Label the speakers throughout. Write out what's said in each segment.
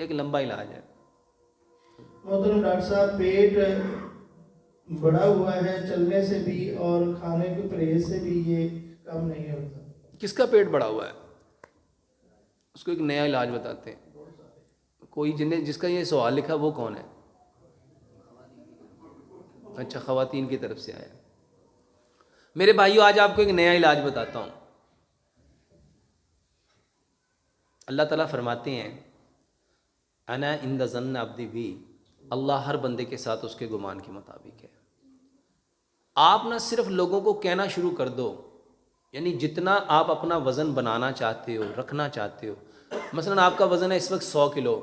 Speaker 1: एक लंबा इलाज है।
Speaker 2: मोहतरम डॉक्टर साहब, पेट बड़ा हुआ है, चलने से भी और खाने के परहेज से भी ये कम नहीं होता।
Speaker 1: किसका पेट बड़ा हुआ है, उसको एक नया इलाज बताते हैं। कोई जिसका ये सवाल लिखा वो कौन है? अच्छा, ख़वातीन की तरफ से आया। मेरे भाइयों, आज आपको एक नया इलाज बताता हूँ। अल्लाह ताला फरमाते हैं, अना इंद ज़न्न अब्दी भी, अल्लाह हर बंदे के साथ उसके गुमान के मुताबिक है। आप ना सिर्फ लोगों को कहना शुरू कर दो, यानी जितना आप अपना वज़न बनाना चाहते हो, रखना चाहते हो, मसलन आपका वज़न है इस वक्त 100 किलो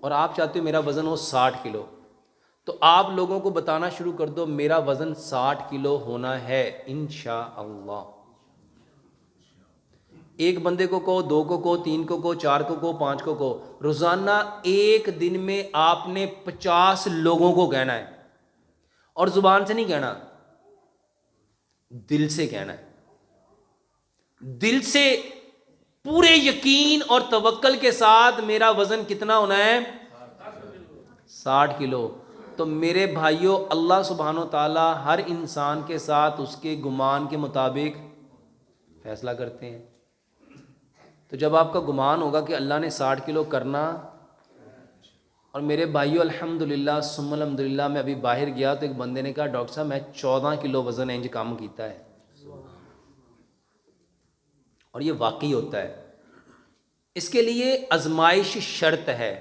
Speaker 1: और आप चाहते हो मेरा वज़न हो 60 किलो, तो आप लोगों को बताना शुरू कर दो मेरा वज़न 60 किलो होना है इंशाअल्लाह। एक बंदे को कहो, दो को कहो, तीन को कहो, चार को कहो, पाँच को कहो, रोज़ाना एक दिन में आपने 50 लोगों को कहना है। और ज़ुबान से नहीं कहना, दिल से कहना है। दिल से पूरे यकीन और तवक्कल के साथ मेरा वज़न कितना होना है? 60 किलो। तो मेरे भाइयों, अल्लाह सुब्हानो ताला हर इंसान के साथ उसके गुमान के मुताबिक फैसला करते हैं। तो जब आपका गुमान होगा कि अल्लाह ने 60 किलो करना, और मेरे भाइयों अल्हम्दुलिल्लाह सुम्मा अल्हम्दुलिल्लाह, मैं अभी बाहर गया तो एक बंदे ने कहा डॉक्टर साहब मैं 14 किलो वज़न इंज कम किया है, और ये वाकई होता है। इसके लिए आजमाइश शर्त है।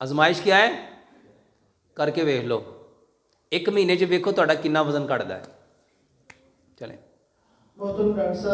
Speaker 1: आजमाइश क्या है? करके वेख लो, एक महीने च वेखो ਤੁਹਾਡਾ कितना वज़न घटता है। चलें।
Speaker 2: मोहतरम डॉक्टर साहब